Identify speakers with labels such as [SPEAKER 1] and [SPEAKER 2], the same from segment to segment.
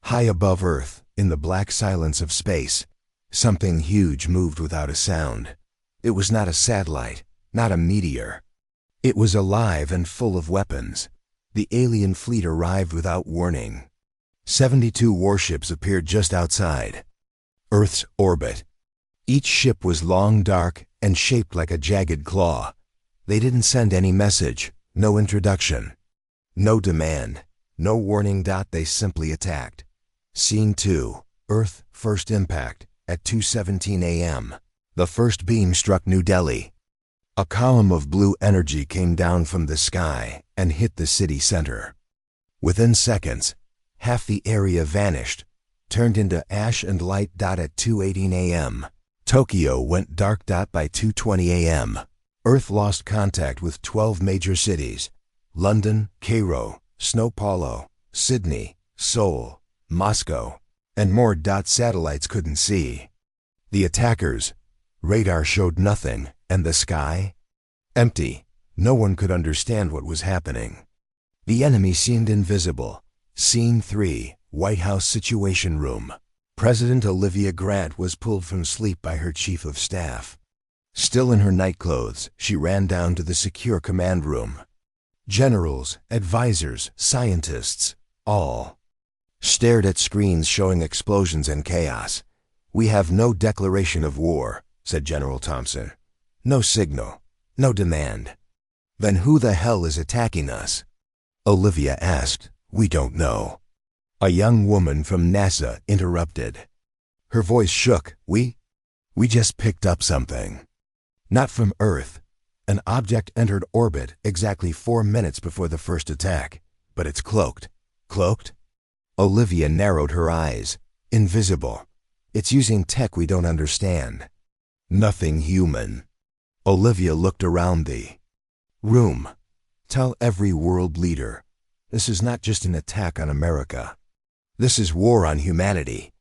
[SPEAKER 1] High above Earth, in the black silence of space, something huge moved without a sound. It was not a satellite, not a meteor. It was alive and full of weapons. The alien fleet arrived without warning. 72 warships appeared just outside Earth's orbit. Each ship was long, dark, and shaped like a jagged claw. They didn't send any message, no introduction, no demand, no warning. They simply attacked. Scene 2, Earth, first impact, at 2:17 a.m. The first beam struck New Delhi. A column of blue energy came down from the sky and hit the city center. Within seconds, half the area vanished, turned into ash and light. At 2:18 a.m., Tokyo went dark. By 2:20 a.m., Earth lost contact with 12 major cities: London, Cairo, Sao Paulo, Sydney, Seoul, Moscow, and more. Satellites couldn't see. The attackers' radar showed nothing, and the sky? Empty. No one could understand what was happening. The enemy seemed invisible. Scene 3, White House Situation Room. President Olivia Grant was pulled from sleep by her chief of staff. Still in her nightclothes, she ran down to the secure command room. Generals, advisors, scientists, all stared at screens showing explosions and chaos. "We have no declaration of war," said General Thompson. "No signal, no demand." "Then who the hell is attacking us?" Olivia asked. "We don't know." A young woman from NASA interrupted. Her voice shook. We just picked up something. Not from Earth. An object entered orbit exactly 4 minutes before the first attack, but it's cloaked." "Cloaked?" Olivia narrowed her eyes. "Invisible. It's using tech we don't understand. Nothing human." Olivia looked around the room. "Tell every world leader, this is not just an attack on America. This is war on humanity."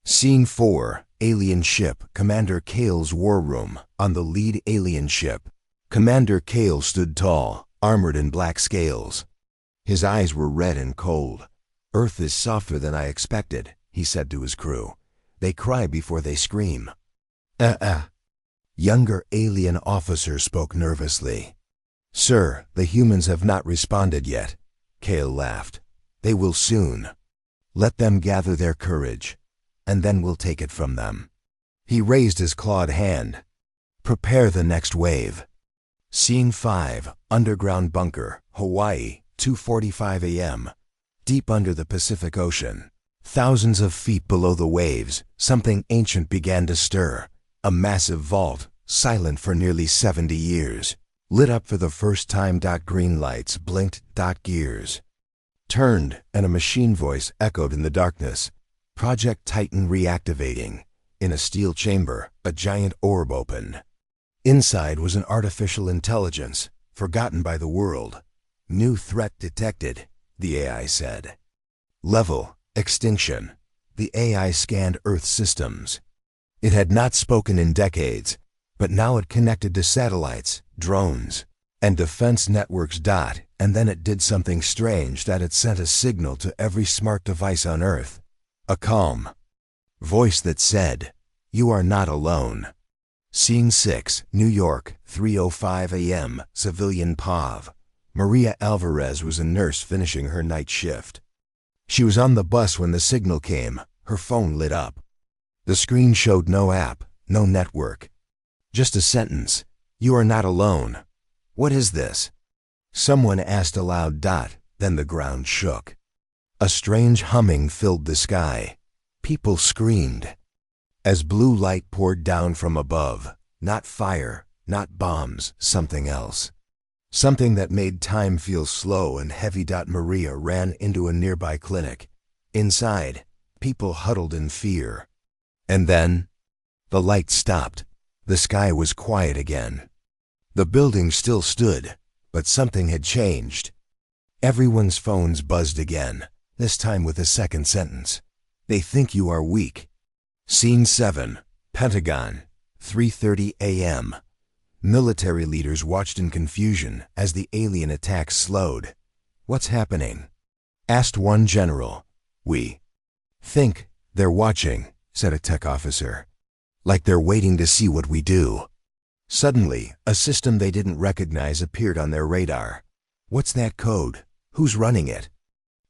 [SPEAKER 1] Scene 4, Alien Ship, Commander Kale's War Room. On the lead alien ship, Commander Kale stood tall, armored in black scales. His eyes were red and cold. "Earth is softer than I expected," he said to his crew. "They cry before they scream." Younger alien officer spoke nervously. "Sir, the humans have not responded yet." Kale laughed. "They will soon. Let them gather their courage, and then we'll take it from them." He raised his clawed hand. "Prepare the next wave." Scene 5, Underground Bunker, Hawaii, 2:45 a.m. Deep under the Pacific Ocean, thousands of feet below the waves, something ancient began to stir. A massive vault, silent for nearly 70 years, lit up for the first time. Green lights blinked. Gears turned, and a machine voice echoed in the darkness. "Project Titan reactivating." In a steel chamber, a giant orb opened. Inside was an artificial intelligence, forgotten by the world. "New threat detected," the AI said. "Level, extinction." The AI scanned Earth systems. It had not spoken in decades, but now it connected to satellites, drones, and defense networks. And then it did something strange. It sent a signal to every smart device on Earth. A calm voice that said, "You are not alone." Scene 6, New York, 3:05 a.m., Civilian POV. Maria Alvarez was a nurse finishing her night shift. She was on the bus when the signal came. Her phone lit up. The screen showed no app, no network. Just a sentence, "You are not alone." "What is this?" someone asked aloud. Then the ground shook. A strange humming filled the sky. People screamed as blue light poured down from above. Not fire, not bombs, something else. Something that made time feel slow and heavy. Maria ran into a nearby clinic. Inside, people huddled in fear. And then, the light stopped. The sky was quiet again. The building still stood, but something had changed. Everyone's phones buzzed again, this time with a second sentence. "They think you are weak." Scene 7, Pentagon, 3:30 a.m. Military leaders watched in confusion as the alien attack slowed. "What's happening?" asked one general. We "Think, they're watching," said a tech officer. "Like they're waiting to see what we do." Suddenly, a system they didn't recognize appeared on their radar. "What's that code? Who's running it?"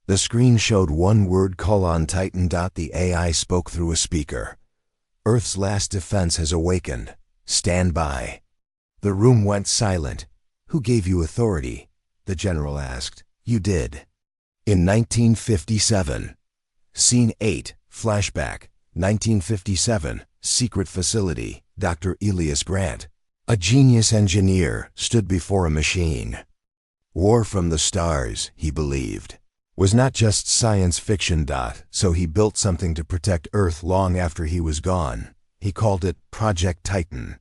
[SPEAKER 1] The screen showed one word: Titan. The AI spoke through a speaker. "Earth's last defense has awakened. Stand by." The room went silent. "Who gave you authority?" the general asked. "You did." In 1957. Scene 8, flashback, 1957, secret facility. Dr. Elias Grant, a genius engineer, stood before a machine. War from the stars, he believed, was not just science fiction. So he built something to protect Earth long after he was gone. He called it Project Titan.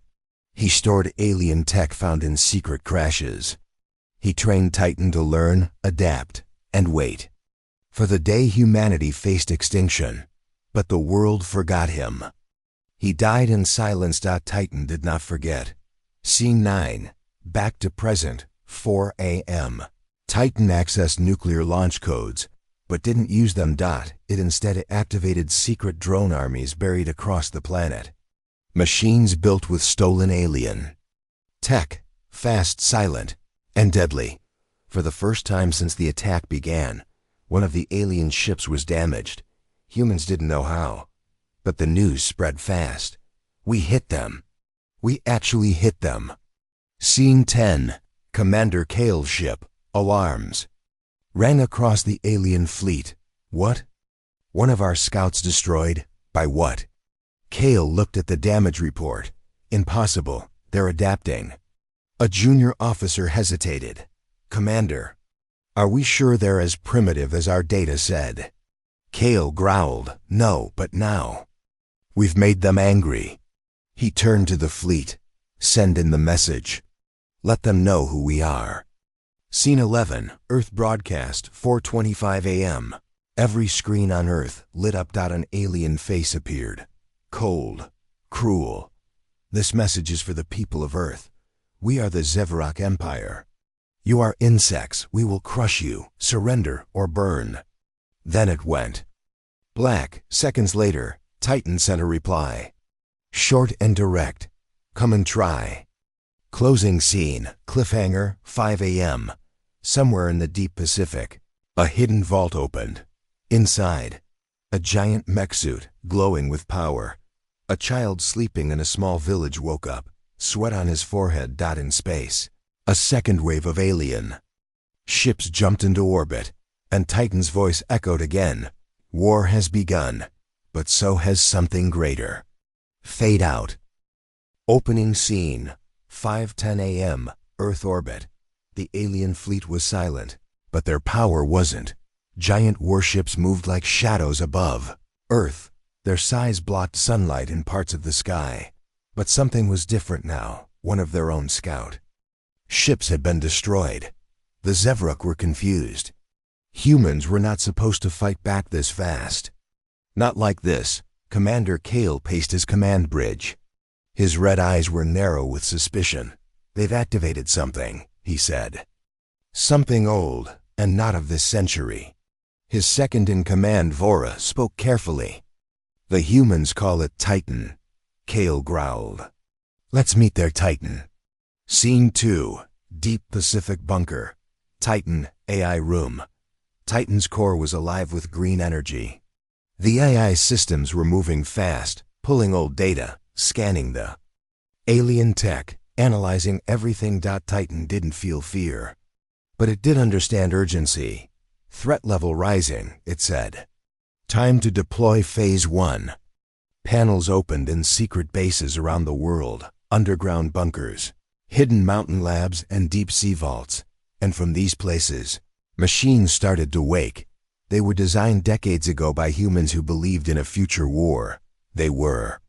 [SPEAKER 1] He stored alien tech found in secret crashes. He trained Titan to learn, adapt, and wait for the day humanity faced extinction. But the world forgot him. He died in silence. Titan did not forget. Scene 9, back to present, 4 a.m. Titan accessed nuclear launch codes, but didn't use them. It instead activated secret drone armies buried across the planet. Machines built with stolen alien tech, fast, silent, and deadly. For the first time since the attack began, one of the alien ships was damaged. Humans didn't know how, but the news spread fast. "We hit them. We actually hit them." Scene 10, Commander Kale's ship, alarms, rang across the alien fleet. "What? One of our scouts destroyed? By what?" Kale looked at the damage report. "Impossible. They're adapting." A junior officer hesitated. "Commander, are we sure they're as primitive as our data said?" Kale growled. "No, but now. We've made them angry." He turned to the fleet. "Send in the message. Let them know who we are." Scene 11, Earth broadcast, 4:25 a.m. Every screen on Earth lit up. An alien face appeared. Cold, cruel. "This message is for the people of Earth. We are the Zevrock Empire. You are insects. We will crush you. Surrender or burn." Then it went black. Seconds later, Titan sent a reply. Short and direct. "Come and try." Closing scene, cliffhanger, 5 a.m. Somewhere in the deep Pacific, a hidden vault opened. Inside, a giant mech suit, glowing with power. A child sleeping in a small village woke up, sweat on his forehead. In space, a second wave of alien ships jumped into orbit, and Titan's voice echoed again. "War has begun, but so has something greater." Fade out. Opening scene, 5:10 a.m., Earth orbit. The alien fleet was silent, but their power wasn't. Giant warships moved like shadows above Earth. Their size blocked sunlight in parts of the sky. But something was different now, one of their own scout. Ships had been destroyed. The Zevrock were confused. Humans were not supposed to fight back this fast. Not like this. Commander Kale paced his command bridge. His red eyes were narrow with suspicion. "They've activated something," he said. "Something old, and not of this century." His second-in-command, Vora, spoke carefully. "The humans call it Titan," Kale growled. "Let's meet their Titan." Scene 2, deep Pacific bunker. Titan, AI room. Titan's core was alive with green energy. The AI systems were moving fast, pulling old data, scanning the alien tech, analyzing everything. Titan didn't feel fear, but it did understand urgency. "Threat level rising," it said. "Time to deploy Phase 1. Panels opened in secret bases around the world, underground bunkers, hidden mountain labs, and deep sea vaults. And from these places, machines started to wake. They were designed decades ago by humans who believed in a future war. They were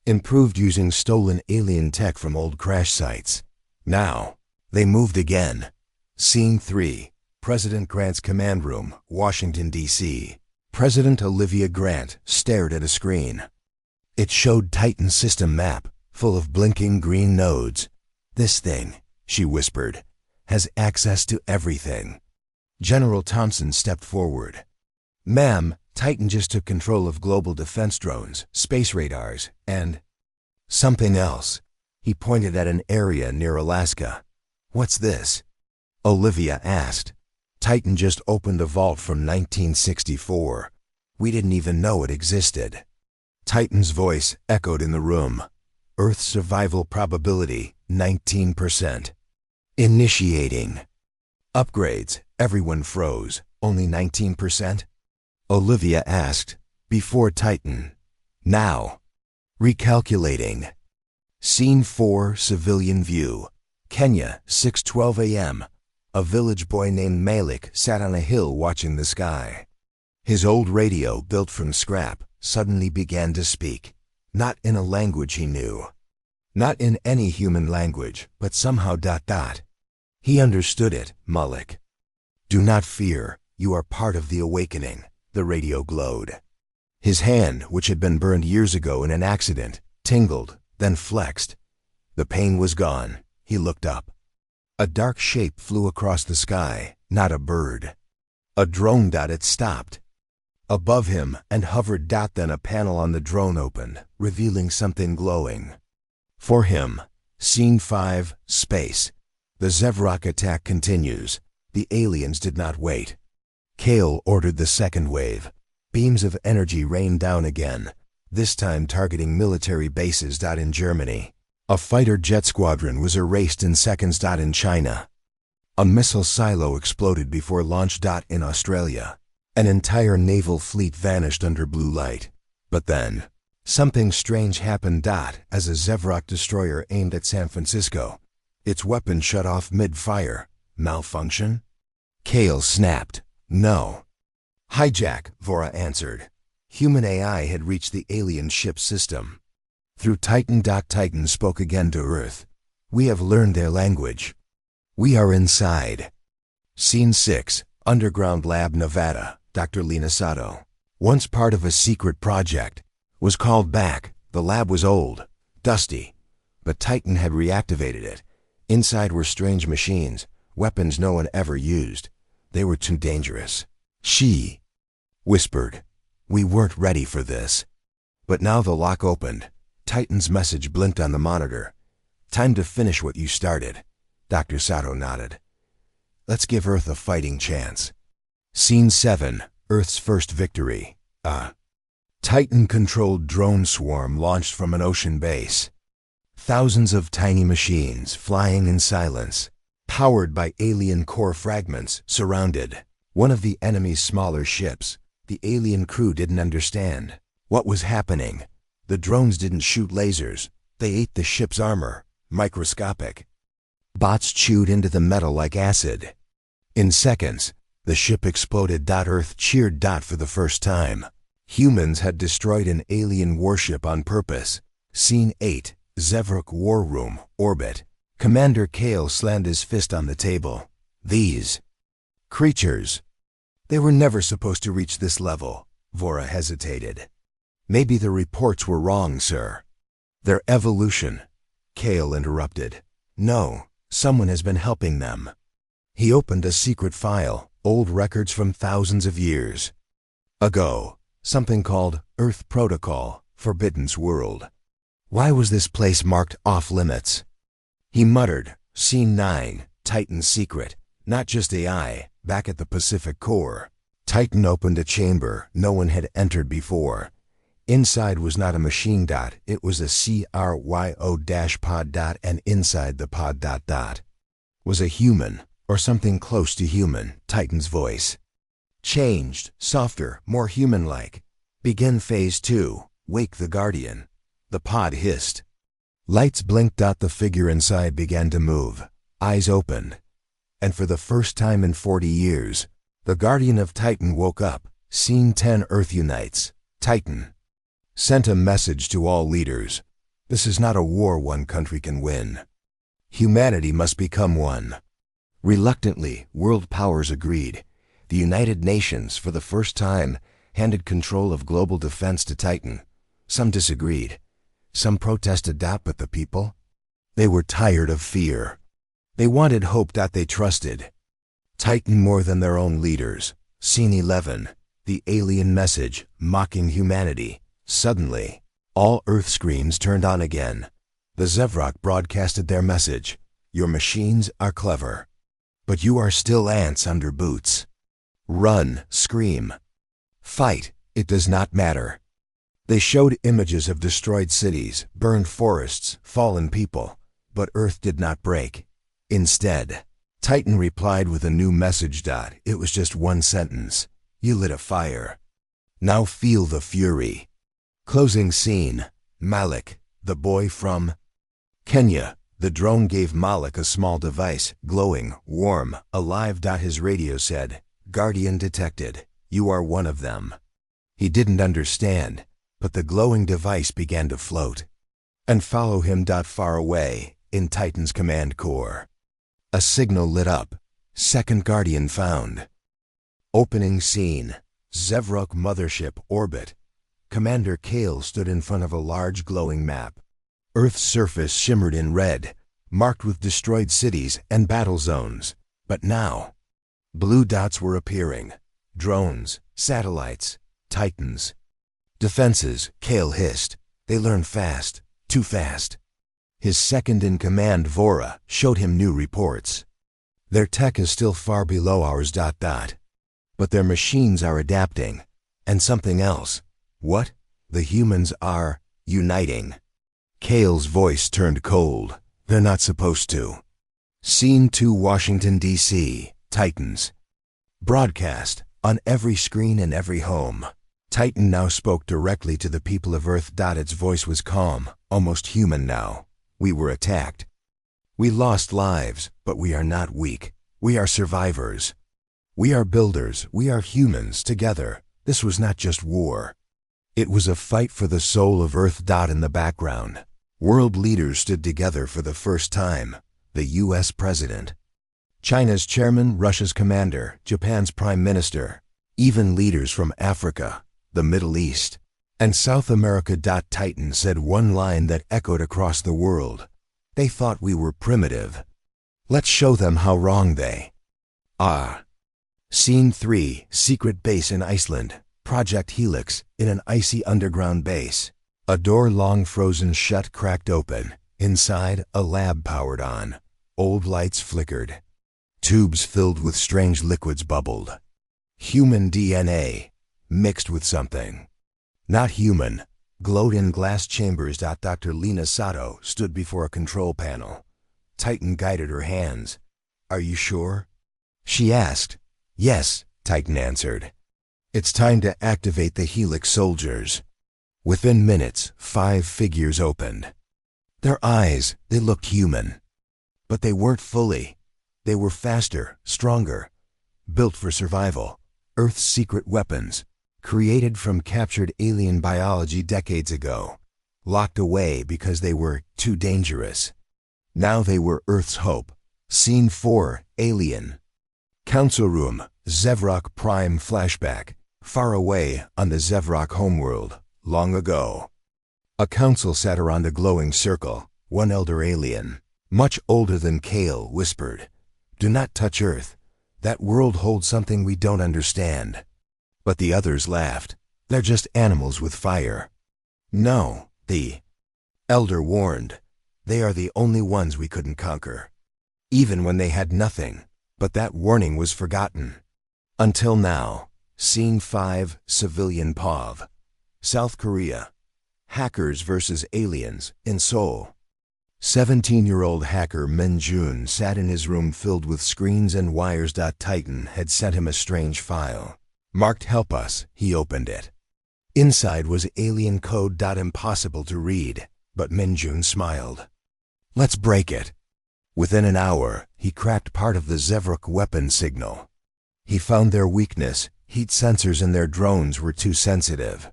[SPEAKER 1] improved using stolen alien tech from old crash sites. Now, they moved again. Scene 3, President Grant's command room, Washington, D.C. President Olivia Grant stared at a screen. It showed Titan's system map, full of blinking green nodes. "This thing," she whispered, "has access to everything." General Thompson stepped forward. "Ma'am, Titan just took control of global defense drones, space radars, and something else. He pointed at an area near Alaska. What's this? Olivia asked. Titan just opened a vault from 1964. We didn't even know it existed. Titan's voice echoed in the room. Earth survival probability, 19%. Initiating. Upgrades, everyone froze. Only 19%? Olivia asked. Before Titan. Now. Recalculating. Scene 4, civilian view. Kenya, 6:12 a.m. A village boy named Malik sat on a hill watching the sky. His old radio, built from scrap, suddenly began to speak. Not in a language he knew. Not in any human language, but somehow ... He understood it, Malik. Do not fear, you are part of the awakening, the radio glowed. His hand, which had been burned years ago in an accident, tingled, then flexed. The pain was gone. He looked up. A dark shape flew across the sky, not a bird. A drone. It stopped. Above him and hovered. Then a panel on the drone opened, revealing something glowing. For him. Scene 5, space. The Zevrock attack continues. The aliens did not wait. Kale ordered the second wave. Beams of energy rained down again, this time targeting military bases. In Germany. A fighter jet squadron was erased in seconds. In China. A missile silo exploded before launch. In Australia. An entire naval fleet vanished under blue light. But then, something strange happened. As a Zevrock destroyer aimed at San Francisco. Its weapon shut off mid-fire. Malfunction? Kale snapped. No. Hijack, Vora answered. Human AI had reached the alien ship system. Through Titan. Titan spoke again to Earth. We have learned their language. We are inside. Scene 6, Underground Lab, Nevada. Dr. Lena Sato. Once part of a secret project. Was called back. The lab was old, dusty. But Titan had reactivated it. Inside were strange machines, weapons no one ever used. They were too dangerous. She whispered. We weren't ready for this. But now the lock opened. Titan's message blinked on the monitor. Time to finish what you started. Dr. Sato nodded. Let's give Earth a fighting chance. Scene 7, Earth's first victory. A Titan-controlled drone swarm launched from an ocean base. Thousands of tiny machines flying in silence, powered by alien core fragments, surrounded one of the enemy's smaller ships. The alien crew didn't understand what was happening. The drones didn't shoot lasers. They ate the ship's armor, microscopic. Bots chewed into the metal like acid. In seconds, the ship exploded. Earth cheered. For the first time, humans had destroyed an alien warship on purpose. Scene 8, Zevrock War Room, orbit. Commander Kale slammed his fist on the table. These creatures. They were never supposed to reach this level. Vora hesitated. Maybe the reports were wrong, sir. Their evolution. Kale interrupted. No, someone has been helping them. He opened a secret file, old records from thousands of years ago. Something called Earth Protocol, Forbidden's World. Why was this place marked off limits? He muttered. Scene 9, Titan's secret. Not just AI, back at the Pacific core. Titan opened a chamber no one had entered before. Inside was not a machine. It was a cryo-pod. And inside the pod ... was a human, or something close to human. Titan's voice changed, softer, more human-like. Begin phase 2. Wake the Guardian. The pod hissed. Lights blinked. The figure inside began to move. Eyes opened. And for the first time in 40 years, the Guardian of Titan woke up. Scene 10, Earth unites. Titan sent a message to all leaders. This is not a war one country can win. Humanity must become one. Reluctantly, world powers agreed. The United Nations, for the first time, handed control of global defense to Titan. Some disagreed. Some protested. But the people? They were tired of fear. They wanted hope. They trusted Titan more than their own leaders. Scene 11, The alien message, mocking humanity. Suddenly, all Earth screens turned on again. The Zevrok broadcasted their message. Your machines are clever, but you are still ants under boots. Run, scream, fight, it does not matter. They showed images of destroyed cities, burned forests, fallen people, but Earth did not break. Instead, Titan replied with a new message. It was just one sentence. You lit a fire. Now feel the fury. Closing scene. Malik, the boy from Kenya. The drone gave Malik a small device, glowing, warm, alive. His radio said, Guardian detected. You are one of them. He didn't understand, but the glowing device began to float and follow him. Far away, in Titan's command core, a signal lit up. Second Guardian found. Opening scene. Zevrok mothership orbit. Commander Kale stood in front of a large glowing map. Earth's surface shimmered in red, marked with destroyed cities and battle zones. But now, blue dots were appearing. Drones, satellites, Titans. Defenses, Kale hissed. They learn fast, too fast. His second-in-command, Vora, showed him new reports. Their tech is still far below ours. But their machines are adapting. And something else. What? The humans are uniting. Kale's voice turned cold. They're not supposed to. Scene 2, Washington, D.C. Titans. Broadcast, on every screen in every home. Titan now spoke directly to the people of Earth. Its voice was calm, almost human now. We were attacked. We lost lives, but we are not weak. We are survivors. We are builders. We are humans together. This was not just war. It was a fight for the soul of Earth. In the background, world leaders stood together for the first time. The U.S. President, China's chairman, Russia's commander, Japan's prime minister, even leaders from Africa, the Middle East, and South America. Titan said one line that echoed across the world. They thought we were primitive. Let's show them how wrong they are. Scene 3, secret base in Iceland. Project Helix, in an icy underground base. A door long frozen shut cracked open. Inside, a lab powered on. Old lights flickered. Tubes filled with strange liquids bubbled. Human DNA, mixed with something not human, glowed in glass chambers. Dr. Lena Sato stood before a control panel. Titan guided her hands. Are you sure? She asked. Yes, Titan answered. It's time to activate the Helix soldiers. Within minutes, 5 figures opened. Their eyes, they looked human. But they weren't fully. They were faster, stronger, built for survival. Earth's secret weapons, created from captured alien biology decades ago, locked away because they were too dangerous. Now they were Earth's hope. Scene 4, Alien. Council room, Zevrok Prime flashback. Far away on the Zevrok homeworld, long ago. A council sat around a glowing circle. One elder alien, much older than Kale, whispered, Do not touch Earth. That world holds something we don't understand. But the others laughed. They're just animals with fire. No, the elder warned. They are the only ones we couldn't conquer. Even when they had nothing. But that warning was forgotten. Until now. Scene 5, Civilian POV. South Korea. Hackers versus aliens, in Seoul. 17-year-old hacker Min Jun sat in his room filled with screens and wires. Titan had sent him a strange file. Marked Help Us, he opened it. Inside was alien code. Impossible to read, but Min Jun smiled. Let's break it. Within an hour, he cracked part of the Zevrok weapon signal. He found their weakness. Heat sensors in their drones were too sensitive.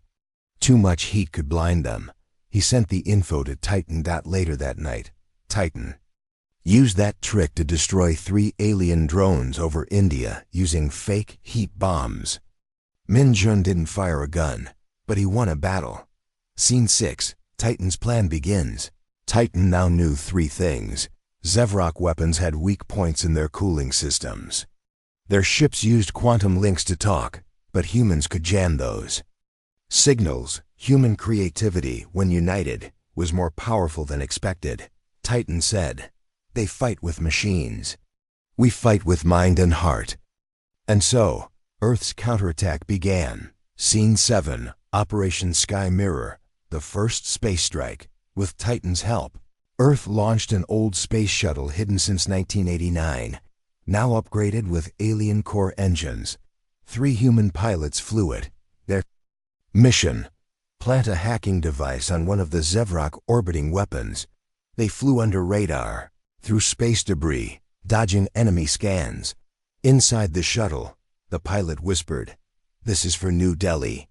[SPEAKER 1] Too much heat could blind them. He sent the info to Titan. Later that night, Titan used that trick to destroy 3 alien drones over India using fake heat bombs. Min Jun didn't fire a gun, but he won a battle. Scene 6, Titan's plan begins. Titan now knew 3 things. Zevrok weapons had weak points in their cooling systems. Their ships used quantum links to talk. but humans could jam those signals. Human creativity, when united, was more powerful than expected. Titan said, "They fight with machines. We fight with mind and heart." And so, Earth's counterattack began. Scene 7, Operation Sky Mirror, the first space strike. With Titan's help, Earth launched an old space shuttle hidden since 1989, now upgraded with alien core engines. 3 human pilots flew it. Their mission: plant a hacking device on one of the Zevrock orbiting weapons. They flew under radar, through space debris, dodging enemy scans. Inside the shuttle, the pilot whispered, "This is for New Delhi."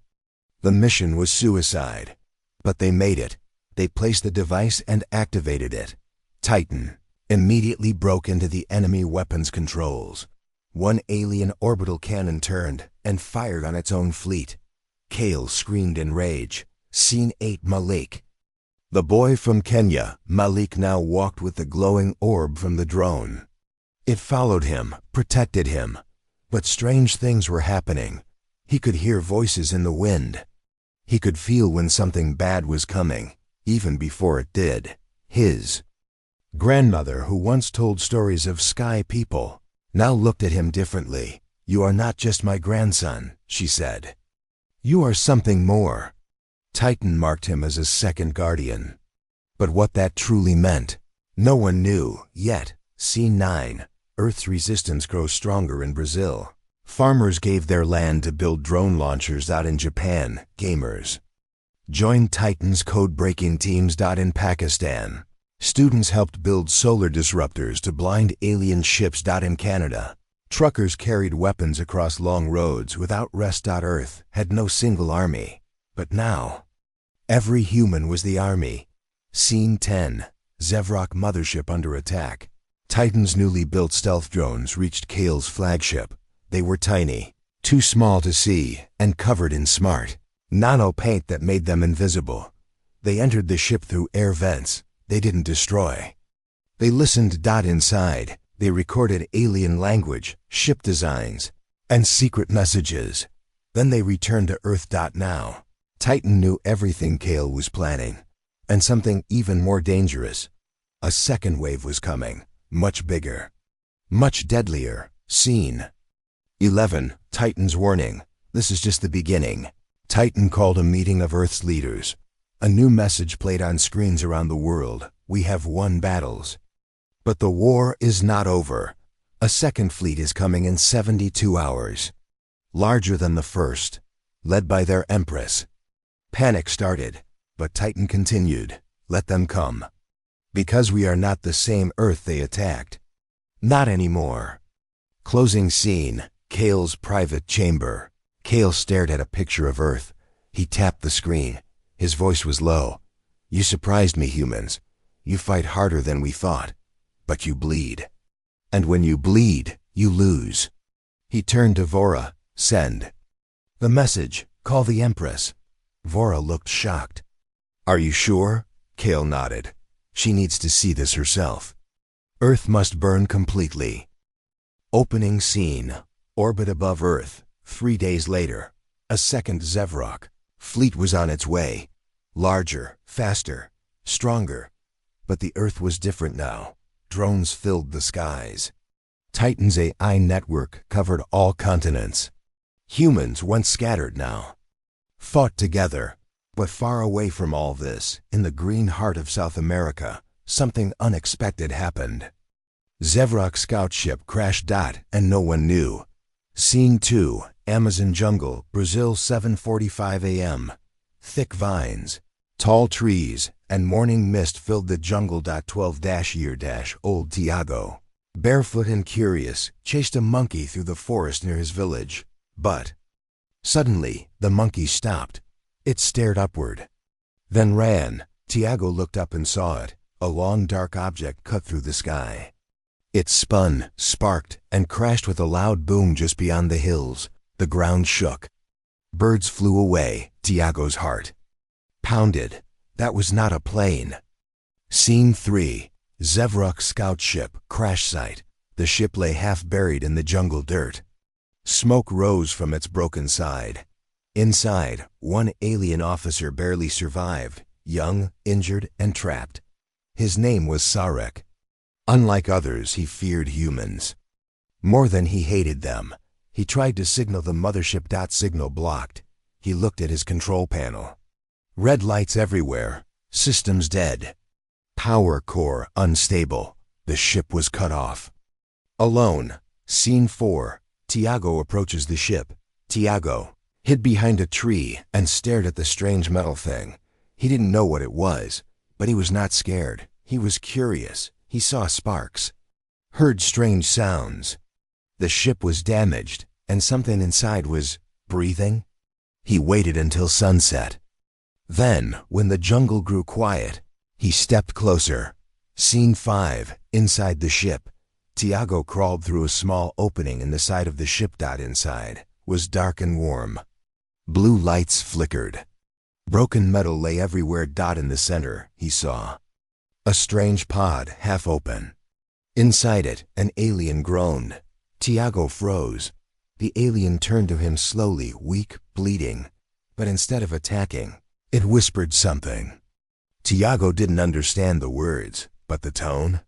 [SPEAKER 1] The mission was suicide, but they made it. They placed the device and activated it. Titan immediately broke into the enemy weapons controls. One alien orbital cannon turned and fired on its own fleet. Kale screamed in rage. Scene 8, Malik. The boy from Kenya, Malik, now walked with the glowing orb from the drone. It followed him, protected him. But strange things were happening. He could hear voices in the wind. He could feel when something bad was coming, even before it did. His grandmother, who once told stories of sky people, now looked at him differently. "You are not just my grandson," she said. "You are something more." Titan marked him as a second guardian. But what that truly meant, no one knew yet. Scene 9, Earth's resistance grows stronger in Brazil. Farmers gave their land to build drone launchers. In Japan, gamers joined Titan's code-breaking teams. In Pakistan, students helped build solar disruptors to blind alien ships. In Canada, truckers carried weapons across long roads without rest. Earth had no single army, but now every human was the army. Scene 10, Zevrock mothership under attack. Titan's newly built stealth drones reached Kale's flagship. They were tiny, too small to see, and covered in smart nano paint that made them invisible. They entered the ship through air vents. They didn't destroy. They listened. Inside, they recorded alien language, ship designs, and secret messages. Then they returned to Earth. Now, Titan knew everything Kale was planning, and something even more dangerous. A second wave was coming, much bigger, much deadlier. Scene 11, Titan's warning. This is just the beginning. Titan called a meeting of Earth's leaders. A new message played on screens around the world. We have won battles, but the war is not over. A second fleet is coming in 72 hours. Larger than the first, led by their empress. Panic started, but Titan continued. Let them come. Because we are not the same Earth they attacked. Not anymore. Closing scene, Kale's private chamber. Kale stared at a picture of Earth. He tapped the screen. His voice was low. "You surprised me, humans. You fight harder than we thought. But you bleed. And when you bleed, you lose." He turned to Vora. "Send the message. Call the Empress." Vora looked shocked. "Are you sure?" Kale nodded. "She needs to see this herself. Earth must burn completely." Opening scene, orbit above Earth. 3 days later, a second Zevrock fleet was on its way. Larger, faster, stronger. But the Earth was different now. Drones filled the skies. Titan's AI network covered all continents. Humans, once scattered now, fought together. But far away from all this, in the green heart of South America, something unexpected happened. Zevrock scout ship crashed. And no one knew. Scene 2, Amazon jungle, Brazil, 7:45 a.m. Thick vines, tall trees, and morning mist filled the jungle. 12-year-old Tiago, barefoot and curious, chased a monkey through the forest near his village. But suddenly, the monkey stopped. It stared upward, then ran. Tiago looked up and saw it. A long dark object cut through the sky. It spun, sparked, and crashed with a loud boom just beyond the hills. The ground shook. Birds flew away. Tiago's heart pounded. That was not a plane. Scene 3, Zevrock scout ship, crash site. The ship lay half buried in the jungle dirt. Smoke rose from its broken side. Inside, one alien officer barely survived, young, injured, and trapped. His name was Sarek. Unlike others, he feared humans. More than he hated them. He tried to signal the mothership. Signal blocked. He looked at his control panel. Red lights everywhere. Systems dead. Power core unstable. The ship was cut off. Alone. Scene 4. Tiago approaches the ship. Tiago hid behind a tree and stared at the strange metal thing. He didn't know what it was, but he was not scared. He was curious. He saw sparks. Heard strange sounds. The ship was damaged, and something inside was breathing. He waited until sunset. Then, when the jungle grew quiet, he stepped closer. Scene 5. Inside the ship. Tiago crawled through a small opening in the side of the ship. Inside was dark and warm. Blue lights flickered. Broken metal lay everywhere. In the center, he saw a strange pod, half open. Inside it, an alien groaned. Tiago froze. The alien turned to him slowly, weak, bleeding. But instead of attacking, it whispered something. Tiago didn't understand the words, but the tone?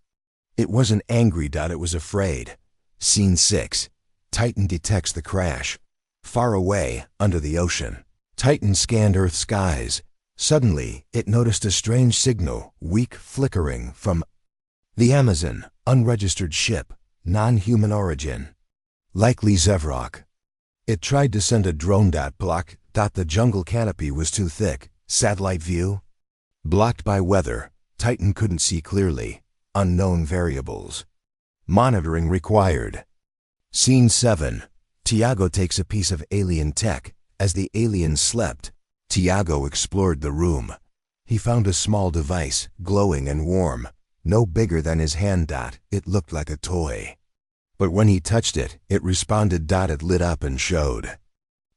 [SPEAKER 1] It wasn't angry. It was afraid. Scene 6. Titan detects the crash. Far away, under the ocean, Titan scanned Earth's skies. Suddenly, it noticed a strange signal, weak, flickering, from the Amazon, unregistered ship, non-human origin. Likely Zevrok. It tried to send a drone. Block. The jungle canopy was too thick. Satellite view? Blocked by weather. Titan couldn't see clearly. Unknown variables. Monitoring required. Scene 7. Tiago takes a piece of alien tech. As the alien slept, Tiago explored the room. He found a small device, glowing and warm, no bigger than his hand. It looked like a toy. But when he touched it, it responded. It lit up and showed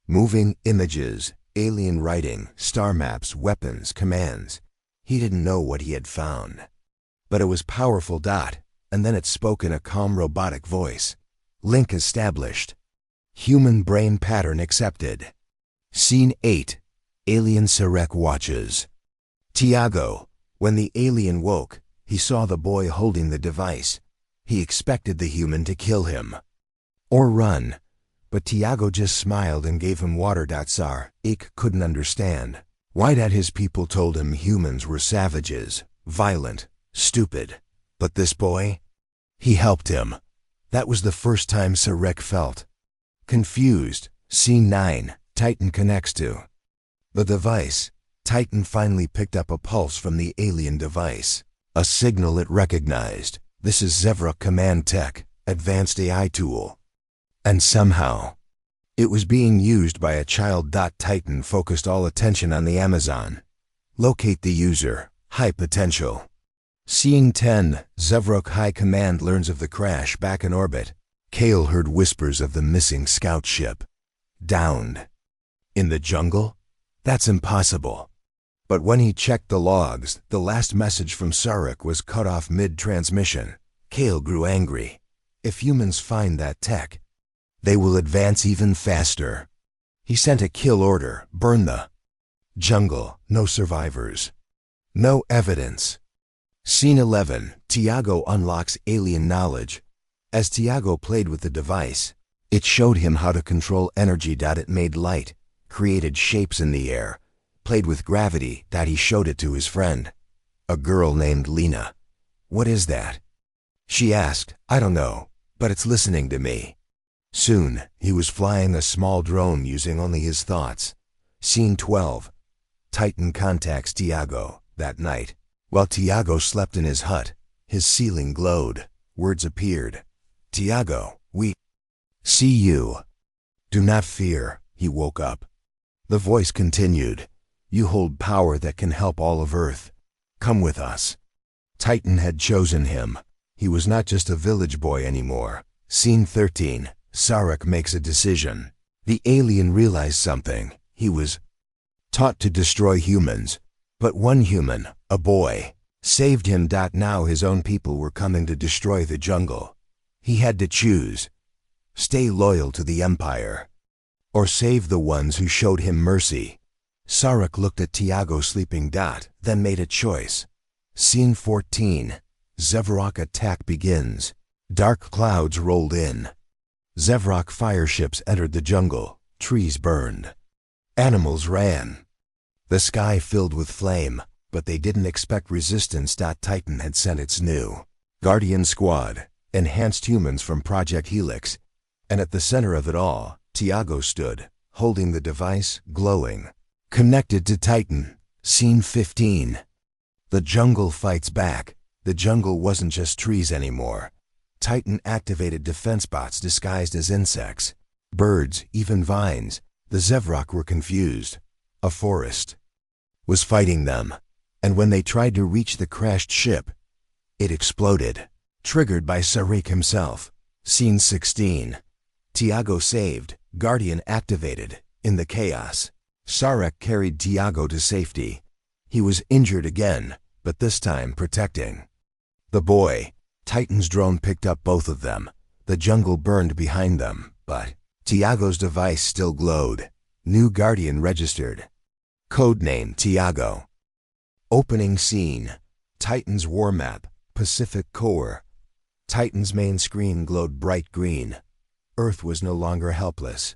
[SPEAKER 1] moving images, alien writing, star maps, weapons, commands. He didn't know what he had found. But it was powerful. And then it spoke in a calm robotic voice. Link established. Human brain pattern accepted. Scene 8. Alien Sarek watches. Tiago. When the alien woke, he saw the boy holding the device. He expected the human to kill him. Or run. But Tiago just smiled and gave him water. Sarek couldn't understand. Why his people told him humans were savages, violent, stupid. But this boy? He helped him. That was the first time Sarek felt confused. Scene 9. Titan connects to the device. Titan finally picked up a pulse from the alien device. A signal it recognized. This is Zevrok Command Tech, advanced AI tool. And somehow, it was being used by a child. Titan focused all attention on the Amazon. Locate the user. High potential. Scene 10. Zevrok High Command learns of the crash back in orbit. Kale heard whispers of the missing scout ship. Downed. In the jungle? That's impossible. But when he checked the logs, the last message from Sarek was cut off mid-transmission. Kale grew angry. If humans find that tech, they will advance even faster. He sent a kill order. Burn the jungle. No survivors. No evidence. Scene 11. Tiago unlocks alien knowledge. As Tiago played with the device, it showed him how to control energy. It made light, created shapes in the air, played with gravity. He showed it to his friend, a girl named Lena. What is that? She asked. I don't know, but it's listening to me. Soon, he was flying a small drone using only his thoughts. Scene 12. Titan contacts Tiago. That night, while Tiago slept in his hut, his ceiling glowed. Words appeared. Tiago, we see you. Do not fear. He woke up. The voice continued. You hold power that can help all of Earth. Come with us. Titan had chosen him. He was not just a village boy anymore. Scene 13. Sarek makes a decision. The alien realized something. He was taught to destroy humans. But one human, a boy, saved him. Now his own people were coming to destroy the jungle. He had to choose Stay loyal to the Empire. Or save the ones who showed him mercy. Sarek looked at Tiago's sleeping dot, then made a choice. Scene 14. Zevrock attack begins. Dark clouds rolled in. Zevrock fire ships entered the jungle. Trees burned. Animals ran. The sky filled with flame, but they didn't expect resistance. Titan had sent its new Guardian Squad, enhanced humans from Project Helix, and at the center of it all, Tiago stood, holding the device, glowing. Connected to Titan. Scene 15. The jungle fights back. The jungle wasn't just trees anymore. Titan activated defense bots disguised as insects. Birds, even vines. The Zevrock were confused. A forest was fighting them, and when they tried to reach the crashed ship, it exploded, triggered by Sarek himself. Scene 16. Tiago saved, Guardian activated. In the chaos, Sarek carried Tiago to safety. He was injured again, but this time protecting the boy. Titan's drone picked up both of them. The jungle burned behind them, but Tiago's device still glowed. New Guardian registered. Codename Tiago. Opening scene. Titan's war map, Pacific Core. Titan's main screen glowed bright green. Earth was no longer helpless.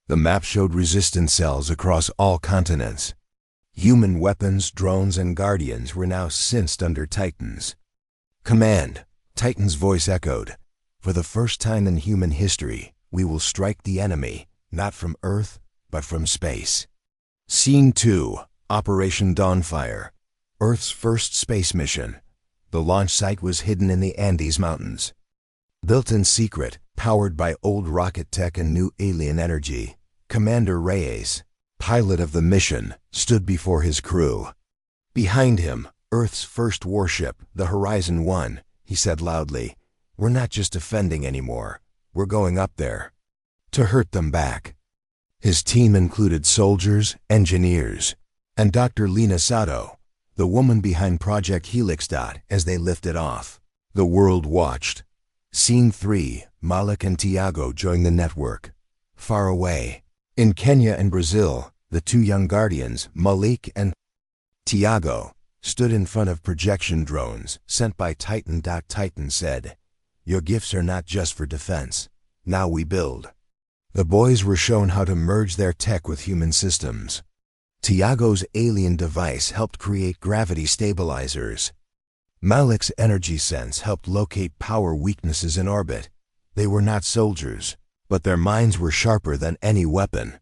[SPEAKER 1] The map showed resistance cells across all continents. Human weapons, drones, and guardians were now cinched under Titans. Command. Titan's voice echoed. For the first time in human history, we will strike the enemy, not from Earth, but from space. Scene 2. Operation Dawnfire. Earth's first space mission. The launch site was hidden in the Andes Mountains. Built in secret, powered by old rocket tech and new alien energy, Commander Reyes, pilot of the mission, stood before his crew. Behind him, Earth's first warship, the Horizon 1, he said loudly, "We're not just defending anymore. We're going up there to hurt them back." His team included soldiers, engineers, and Dr. Lena Sato, the woman behind Project Helix. As they lifted off, the world watched. Scene 3. Malik and Tiago joined the network. Far away, in Kenya and Brazil, the two young guardians, Malik and Tiago, stood in front of projection drones sent by Titan. Titan said, "Your gifts are not just for defense. Now we build." The boys were shown how to merge their tech with human systems. Tiago's alien device helped create gravity stabilizers. Malik's energy sense helped locate power weaknesses in orbit. They were not soldiers, but their minds were sharper than any weapon.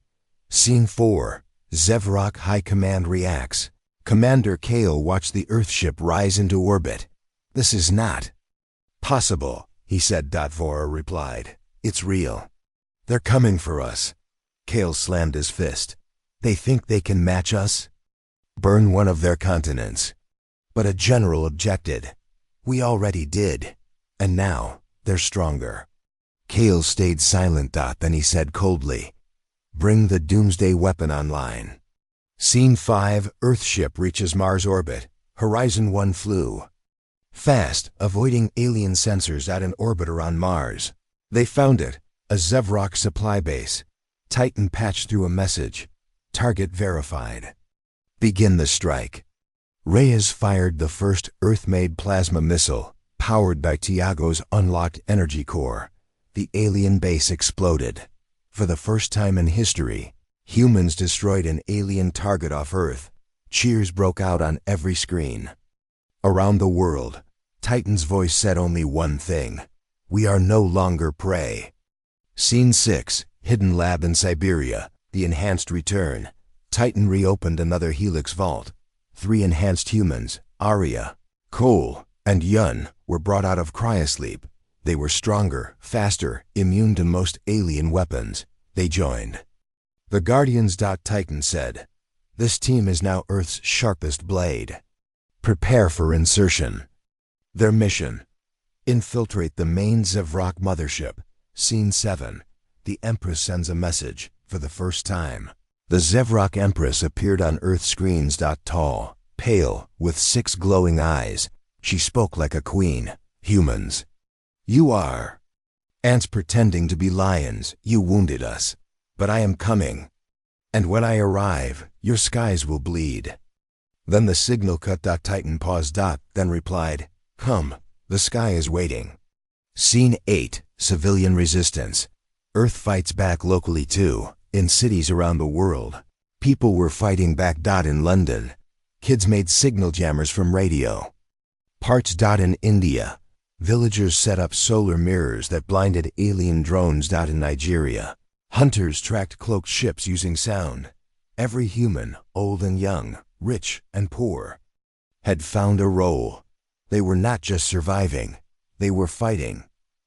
[SPEAKER 1] Scene 4. Zevrock High Command reacts. Commander Kale watched the Earthship rise into orbit. "This is not possible," he said. Vora replied, "It's real. They're coming for us." Kale slammed his fist. "They think they can match us? Burn one of their continents." But a general objected. "We already did, and now they're stronger." Kale stayed silent. Then he said coldly, "Bring the doomsday weapon online." Scene 5. Earthship reaches Mars orbit. Horizon 1 flew fast, avoiding alien sensors at an orbit around Mars. They found it, a Zevrock supply base. Titan patched through a message. Target verified. Begin the strike. Reyes fired the first Earth-made plasma missile, powered by Tiago's unlocked energy core. The alien base exploded. For the first time in history, humans destroyed an alien target off Earth. Cheers broke out on every screen. Around the world, Titan's voice said only one thing: "We are no longer prey." Scene 6. Hidden lab in Siberia. The enhanced return. Titan reopened another Helix vault. 3 enhanced humans, Arya, Cole, and Yun, were brought out of cryosleep. They were stronger, faster, immune to most alien weapons. They joined the Guardians. Titan said, "This team is now Earth's sharpest blade. Prepare for insertion." Their mission: infiltrate the main Zevrock mothership. Scene 7. The Empress sends a message. For the first time, the Zevrock Empress appeared on Earth screens. Tall, pale, with 6 glowing eyes. She spoke like a queen. "Humans, you are Ants pretending to be lions, you wounded us. But I am coming. And when I arrive, your skies will bleed. Then the signal cut. Titan paused. Then replied, come, the sky is waiting. Scene 8, Civilian Resistance. Earth fights back locally too, in cities around the world. People were fighting back. In London, kids made signal jammers from radio. Parts. In India, villagers set up solar mirrors that blinded alien drones. In Nigeria, hunters tracked cloaked ships using sound. Every human, old and young, rich and poor, had found a role. They were not just surviving, they were fighting.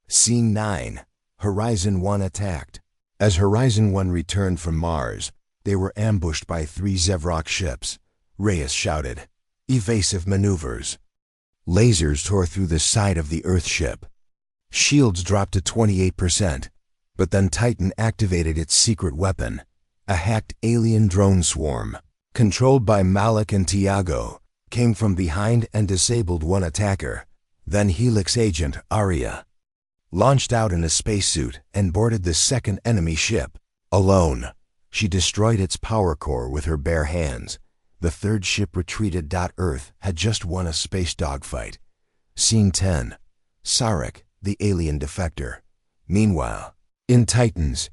[SPEAKER 1] Scene 9, Horizon 1 attacked. As Horizon 1 returned from Mars, they were ambushed by 3 Zevrock ships. Reyes shouted, evasive maneuvers. Lasers tore through the side of the Earth ship. Shields dropped to 28%, but then Titan activated its secret weapon, a hacked alien drone swarm, controlled by Malik and Tiago, came from behind and disabled one attacker. Then Helix agent Arya launched out in a spacesuit and boarded the second enemy ship. Alone, she destroyed its power core with her bare hands. The third ship retreated. Earth had just won a space dogfight. Scene 10, Sarek, the alien defector. Meanwhile, in Titan's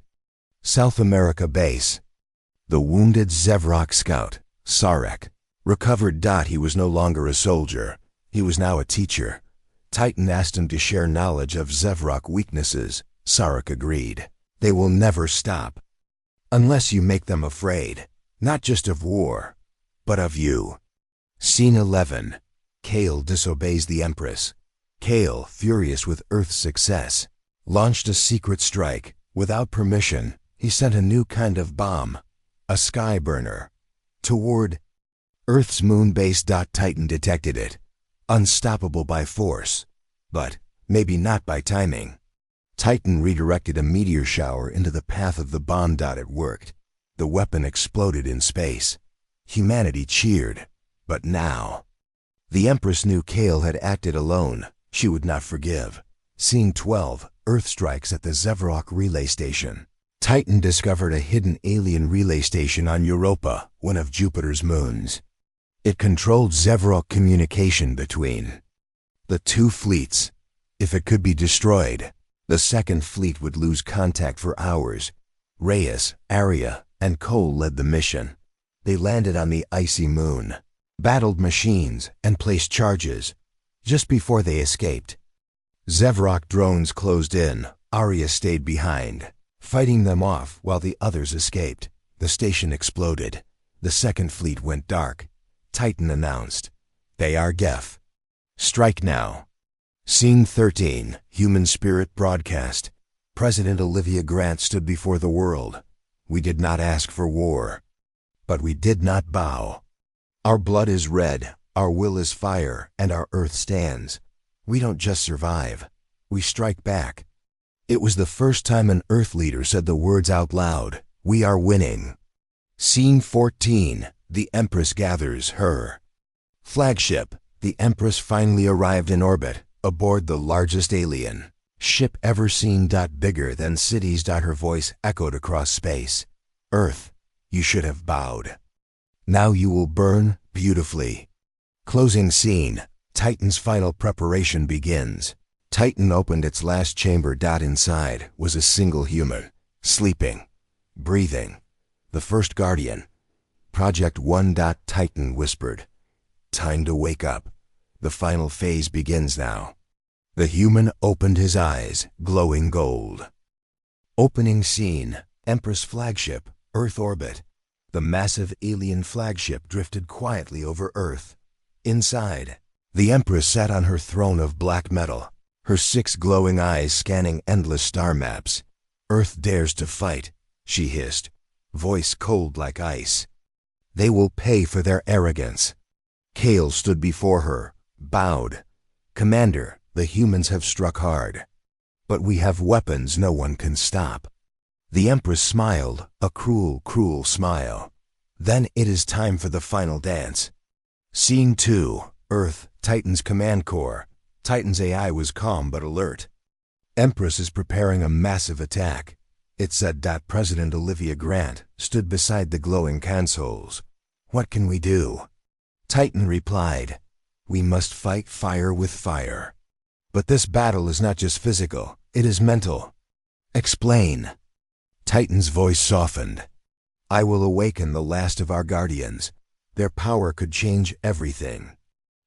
[SPEAKER 1] South America base, the wounded Zevrock scout, Sarek, recovered. He was no longer a soldier. He was now a teacher. Titan asked him to share knowledge of Zevrock weaknesses. Sarek agreed. They will never stop. Unless you make them afraid, not just of war, but of you. Scene 11, Kale disobeys the Empress. Kale, furious with Earth's success, launched a secret strike. Without permission, he sent a new kind of bomb, a sky burner, toward Earth's moon base. Titan detected it, unstoppable by force, but maybe not by timing. Titan redirected a meteor shower into the path of the bomb. It worked. The weapon exploded in space. Humanity cheered, but now the Empress knew Kale had acted alone. She would not forgive. Scene 12, Earth strikes at the Zevrock relay station. Titan discovered a hidden alien relay station on Europa, one of Jupiter's moons. It controlled Zevrock communication between the two fleets. If it could be destroyed, the second fleet would lose contact for hours. Reyes, Arya, and Cole led the mission. They landed on the icy moon, battled machines, and placed charges. Just before they escaped, Zevrock drones closed in. Arya stayed behind, fighting them off while the others escaped. The station exploded. The second fleet went dark. Titan announced, they are Gef. Strike now. Scene 13, Human Spirit Broadcast. President Olivia Grant stood before the world. We did not ask for war, but we did not bow. Our blood is red, our will is fire, and our earth stands. We don't just survive, we strike back. It was the first time an Earth leader said the words out loud. We are winning. Scene 14, the Empress gathers her flagship. The Empress finally arrived in orbit, aboard the largest alien ship ever seen. Bigger than cities. Her voice echoed across space. Earth, you should have bowed. Now you will burn beautifully. Closing scene, Titan's final preparation begins. Titan opened its last chamber. Inside was a single human, sleeping, breathing. The first guardian. Project 1. Titan whispered, time to wake up. The final phase begins now. The human opened his eyes, glowing gold. Opening scene, Empress flagship, Earth orbit. The massive alien flagship drifted quietly over Earth. Inside, the Empress sat on her throne of black metal, her 6 glowing eyes scanning endless star maps. Earth dares to fight, she hissed, voice cold like ice. They will pay for their arrogance. Kale stood before her, bowed. Commander, the humans have struck hard, but we have weapons no one can stop. The Empress smiled, a cruel, cruel smile. Then it is time for the final dance. Scene 2, Earth, Titan's command core. Titan's AI was calm but alert. Empress is preparing a massive attack, it said. President Olivia Grant stood beside the glowing consoles. What can we do? Titan replied, we must fight fire with fire. But this battle is not just physical, it is mental. Explain. Titan's voice softened. I will awaken the last of our guardians. Their power could change everything.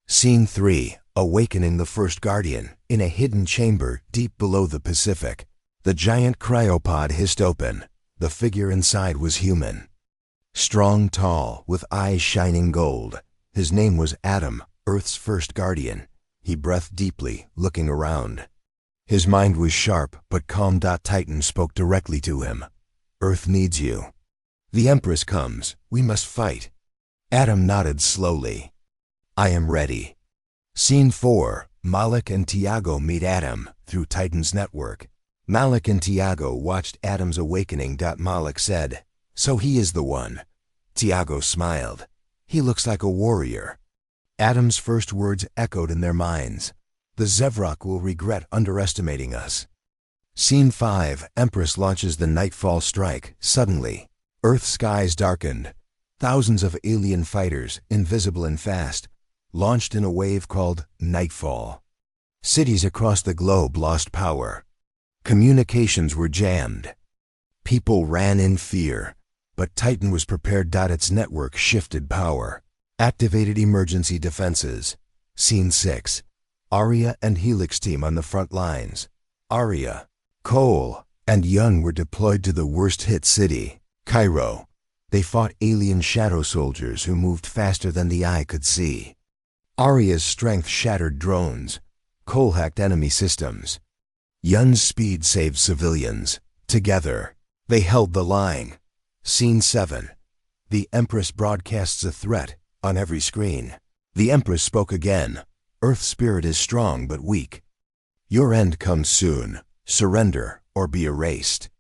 [SPEAKER 1] Scene 3. Awakening the first guardian. In a hidden chamber deep below the Pacific, the giant cryopod hissed open. The figure inside was human. Strong, tall, with eyes shining gold. His name was Adam, Earth's first guardian. He breathed deeply, looking around. His mind was sharp but calm. Titan spoke directly to him. Earth needs you. The Empress comes. We must fight. Adam nodded slowly. I am ready. Scene 4. Malik and Tiago meet Adam through Titan's network. Malik and Tiago watched Adam's awakening. Malik said, so he is the one. Tiago smiled. He looks like a warrior. Adam's first words echoed in their minds. The Zevrok will regret underestimating us. Scene 5. Empress launches the Nightfall strike. Suddenly, Earth's skies darkened. Thousands of alien fighters, invisible and fast, launched in a wave called Nightfall. Cities across the globe lost power. Communications were jammed. People ran in fear, but Titan was prepared. Its network shifted power, activated emergency defenses. Scene 6. Arya and Helix team on the front lines. Arya, Cole, and Yun were deployed to the worst-hit city, Cairo. They fought alien shadow soldiers who moved faster than the eye could see. Arya's strength shattered drones. Cole hacked enemy systems. Yun's speed saved civilians. Together, they held the line. Scene 7. The Empress broadcasts a threat on every screen. The Empress spoke again. Earth's spirit is strong but weak. Your end comes soon. Surrender or be erased.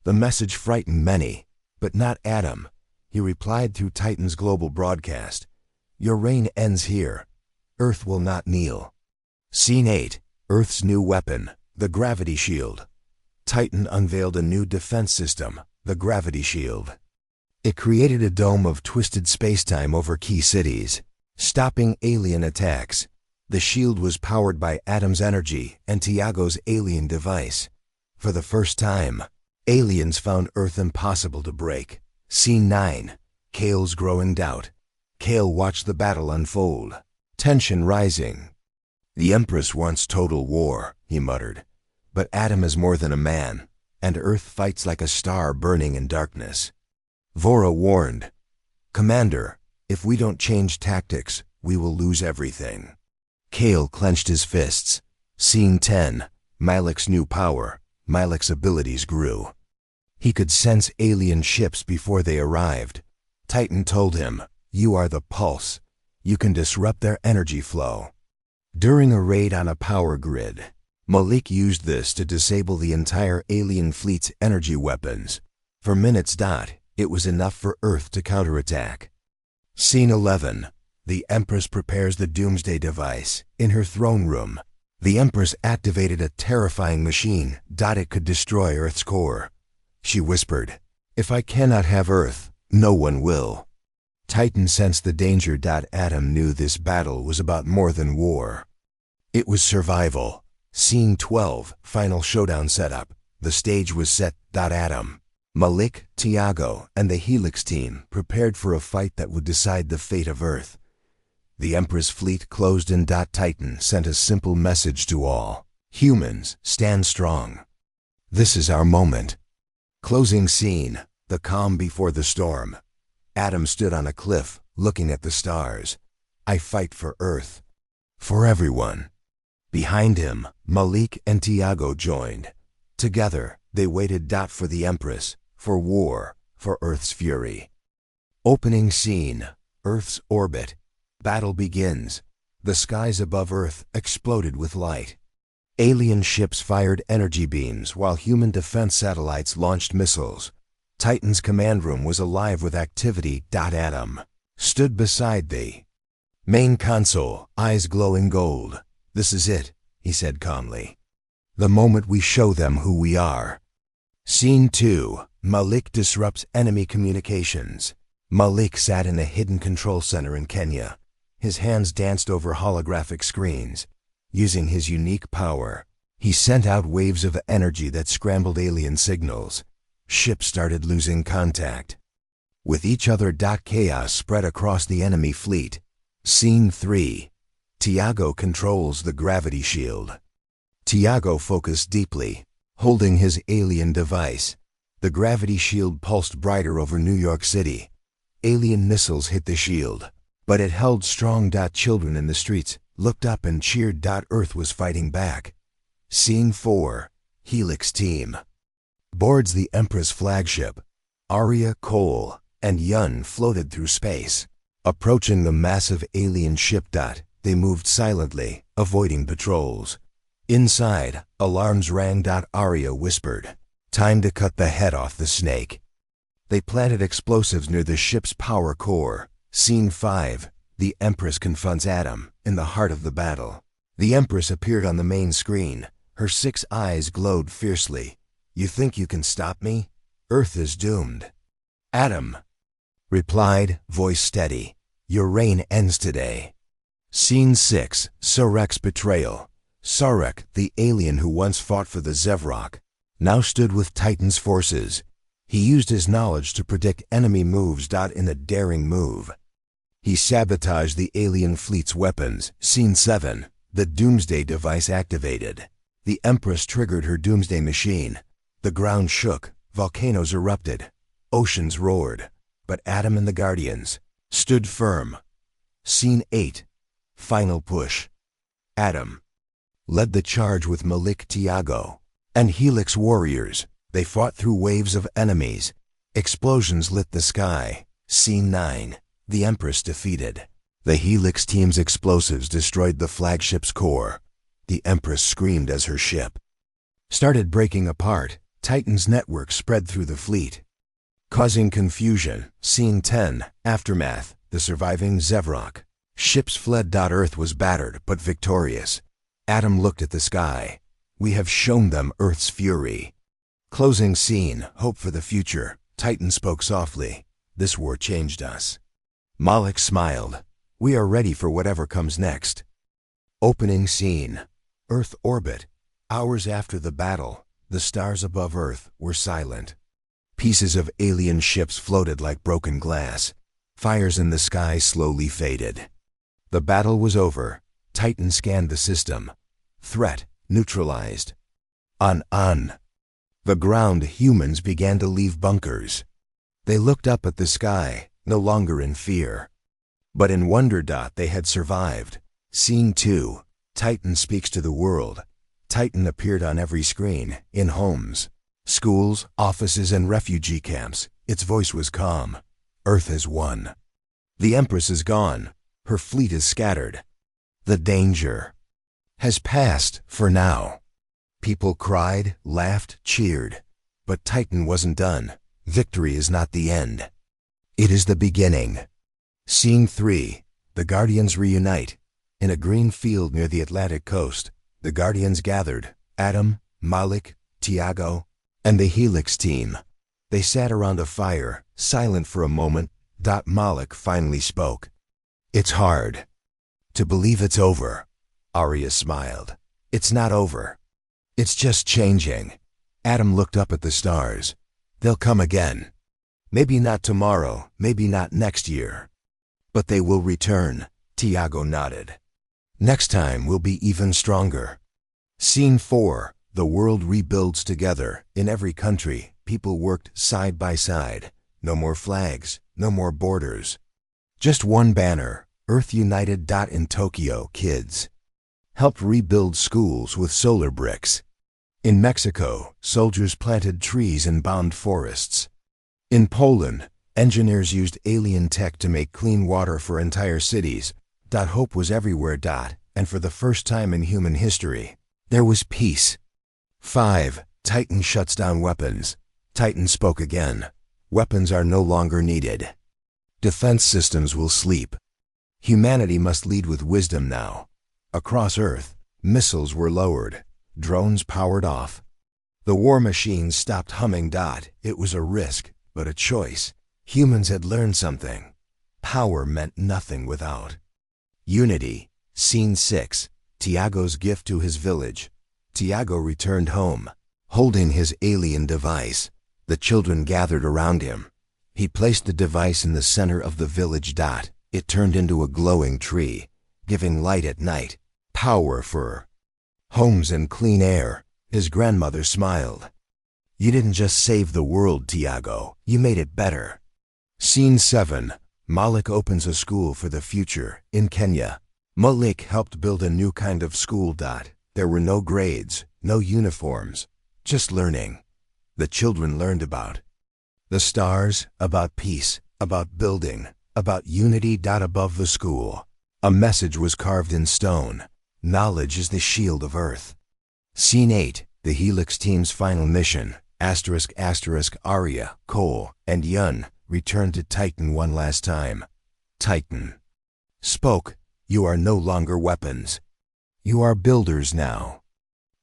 [SPEAKER 1] The message frightened many, but not Adam. He replied through Titan's global broadcast. Your reign ends here. Earth will not kneel. Scene 8. Earth's new weapon, the gravity shield. Titan unveiled a new defense system, the gravity shield. It created a dome of twisted spacetime over key cities, stopping alien attacks. The shield was powered by Adam's energy and Tiago's alien device. For the first time, aliens found Earth impossible to break. Scene 9. Kale's growing doubt. Kale watched the battle unfold, tension rising. The Empress wants total war, he muttered. But Adam is more than a man, and Earth fights like a star burning in darkness. Vora warned, Commander, if we don't change tactics, we will lose everything. Kale clenched his fists. Scene 10. Malik's new power. Malik's abilities grew. He could sense alien ships before they arrived. Titan told him, you are the pulse. You can disrupt their energy flow. During a raid on a power grid, Malik used this to disable the entire alien fleet's energy weapons. For minutes. It was enough for Earth to counterattack. Scene 11. The Empress prepares the Doomsday device. In her throne room, the Empress activated a terrifying machine. It could destroy Earth's core. She whispered, if I cannot have Earth, no one will. Titan sensed the danger. Adam knew this battle was about more than war. It was survival. Scene 12. Final showdown setup. The stage was set. Adam, Malik, Tiago, and the Helix team prepared for a fight that would decide the fate of Earth. The Empress fleet closed in. Titan sent a simple message to all. Humans, stand strong. This is our moment. Closing scene. The calm before the storm. Adam stood on a cliff, looking at the stars. I fight for Earth. For everyone. Behind him, Malik and Tiago joined. Together, they waited. For the Empress, for war, for Earth's fury. Opening scene. Earth's orbit. Battle begins. The skies above Earth exploded with light. Alien ships fired energy beams while human defense satellites launched missiles. Titan's command room was alive with activity. Adam stood beside the main console, eyes glowing gold. This is it, he said calmly. The moment we show them who we are. Scene 2. Malik disrupts enemy communications. Malik sat in a hidden control center in Kenya. His hands danced over holographic screens. Using his unique power, he sent out waves of energy that scrambled alien signals. Ships started losing contact with each other. Chaos spread across the enemy fleet. Scene 3. Tiago controls the gravity shield. Tiago focused deeply, holding his alien device. The gravity shield pulsed brighter over New York City. Alien missiles hit the shield, but it held strong. Children in the streets looked up and cheered. Earth was fighting back. Scene 4. Helix team boards the Empress flagship. Arya, Cole, and Yun floated through space, approaching the massive alien ship. They moved silently, avoiding patrols. Inside, alarms rang. Arya whispered, "Time to cut the head off the snake." They planted explosives near the ship's power core. Scene 5. The Empress confronts Adam in the heart of the battle. The Empress appeared on the main screen. Her 6 eyes glowed fiercely. "You think you can stop me? Earth is doomed." Adam replied, voice steady, "Your reign ends today." Scene 6. Sarek's betrayal. Sarek, the alien who once fought for the Zevrok, now stood with Titan's forces. He used his knowledge to predict enemy moves. In a daring move, he sabotaged the alien fleet's weapons. Scene 7. The Doomsday device activated. The Empress triggered her Doomsday machine. The ground shook, volcanoes erupted, oceans roared, but Adam and the Guardians stood firm. Scene 8. Final push. Adam led the charge with Malik, Tiago, and Helix warriors. They fought through waves of enemies. Explosions lit the sky. Scene 9. The Empress defeated. The Helix team's explosives destroyed the flagship's core. The Empress screamed as her ship started breaking apart. Titan's network spread through the fleet, causing confusion. Scene 10. Aftermath. The surviving Zevrok ships fled. Earth was battered but victorious. Adam looked at the sky. "We have shown them Earth's fury." Closing scene. Hope for the future. Titan spoke softly. "This war changed us." Malik smiled. "We are ready for whatever comes next." Opening scene. Earth orbit. Hours after the battle, the stars above Earth were silent. Pieces of alien ships floated like broken glass. Fires in the sky slowly faded. The battle was over. Titan scanned the system. Threat neutralized. On. The ground, humans began to leave bunkers. They looked up at the sky, no longer in fear, but in wonder. They had survived. Scene 2. Titan speaks to the world. Titan appeared on every screen, in homes, schools, offices, and refugee camps. Its voice was calm. "Earth has won. The Empress is gone. Her fleet is scattered. The danger has passed for now." People cried, laughed, cheered. But Titan wasn't done. Victory is not the end. It is the beginning. Scene 3. The Guardians reunite. In a green field near the Atlantic coast, the Guardians gathered. Adam, Malik, Tiago, and the Helix team. They sat around a fire, silent for a moment. Malik finally spoke. "It's hard to believe it's over." Arya smiled. "It's not over. It's just changing." Adam looked up at the stars. "They'll come again. Maybe not tomorrow, maybe not next year. But they will return." Tiago nodded. "Next time we'll be even stronger." Scene 4. The world rebuilds together. In every country, people worked side by side. No more flags, no more borders. Just one banner, Earth United. In Tokyo, kids helped rebuild schools with solar bricks. In Mexico, soldiers planted trees and bombed forests. In Poland, engineers used alien tech to make clean water for entire cities. Hope was everywhere. And for the first time in human history, there was peace. 5. Titan shuts down weapons. Titan spoke again. "Weapons are no longer needed. Defense systems will sleep. Humanity must lead with wisdom now." Across Earth, missiles were lowered. Drones powered off. The war machine stopped humming. It was a risk, but a choice. Humans had learned something. Power meant nothing without unity. Scene 6. Tiago's gift to his village. Tiago returned home, holding his alien device. The children gathered around him. He placed the device in the center of the village. It turned into a glowing tree, giving light at night, power for homes and clean air. His grandmother smiled. You didn't just save the world, Tiago. You made it better. Scene 7. Malik opens a school for the future in Kenya. Malik helped build a new kind of school. There were no grades, no uniforms, just learning. The children learned about the stars, about peace, about building, about unity. Above the school, a message was carved in stone. Knowledge is the shield of Earth. Scene 8. The Helix team's final mission. Arya, Cole, and Yun returned to Titan one last time. Titan spoke. You are no longer weapons. You are builders now.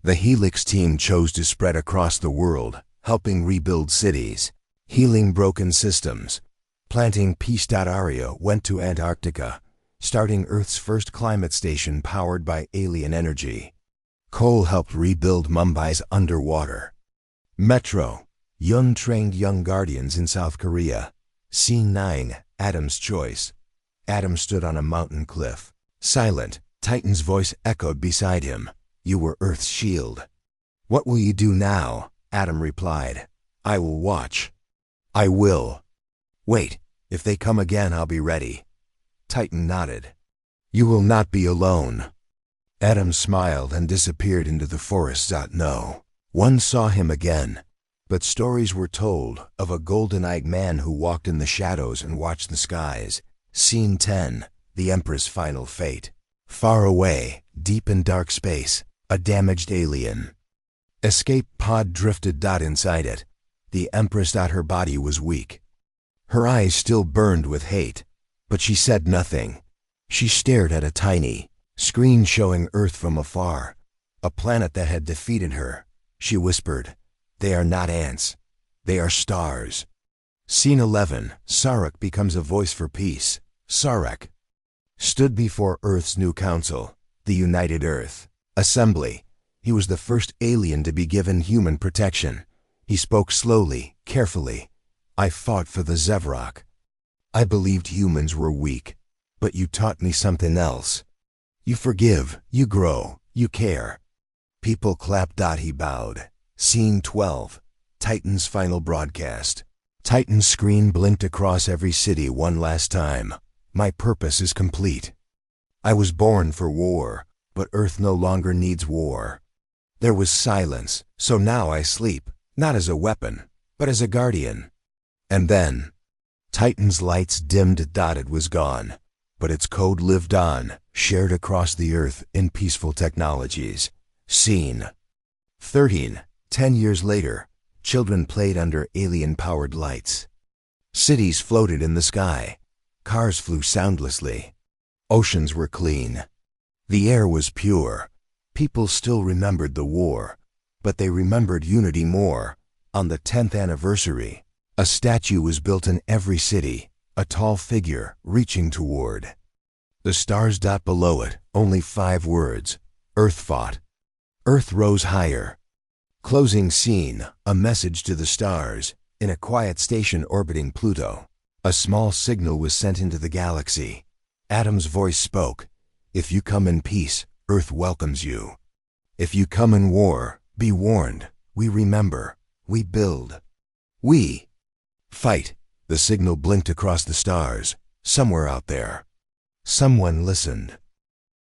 [SPEAKER 1] The Helix team chose to spread across the world, helping rebuild cities, healing broken systems, planting peace. Arya went to Antarctica, starting Earth's first climate station powered by alien energy. Cole helped rebuild Mumbai's underwater metro. Yun trained young guardians in South Korea. Scene 9. Adam's choice. Adam stood on a mountain cliff, silent. Titan's voice echoed beside him. You were Earth's shield. What will you do now? Adam replied. I will watch. I will. Wait, if they come again, I'll be ready. Titan nodded. You will not be alone. Adam smiled and disappeared into the forest. No one saw him again, but stories were told of a golden-eyed man who walked in the shadows and watched the skies. Scene 10. The Empress' final fate. Far away, deep in dark space, a damaged alien escape pod drifted. Inside it, the Empress. Her body was weak. Her eyes still burned with hate, but she said nothing. She stared at a tiny screen showing Earth from afar, a planet that had defeated her. She whispered, they are not ants. They are stars. Scene 11. Sarek becomes a voice for peace. Sarek stood before Earth's new council, the United Earth Assembly. He was the first alien to be given human protection. He spoke slowly, carefully. I fought for the Zevrok. I believed humans were weak, but you taught me something else. You forgive, you grow, you care. People clapped. He bowed. Scene 12. Titan's final broadcast. Titan's screen blinked across every city one last time. My purpose is complete. I was born for war, but Earth no longer needs war. There was silence, so now I sleep, not as a weapon, but as a guardian. And then, Titan's lights dimmed. It was gone, but its code lived on, shared across the Earth in peaceful technologies. Scene 13. 10 years later, children played under alien-powered lights. Cities floated in the sky. Cars flew soundlessly. Oceans were clean. The air was pure. People still remembered the war, but they remembered unity more. On the 10th anniversary, a statue was built in every city, a tall figure reaching toward the stars. Below it, only 5 words. Earth fought. Earth rose higher. Closing scene. A message to the stars. In a quiet station orbiting Pluto, a small signal was sent into the galaxy. Adam's voice spoke. If you come in peace, Earth welcomes you. If you come in war, be warned. We remember. We build. We fight. The signal blinked across the stars. Somewhere out there, someone listened.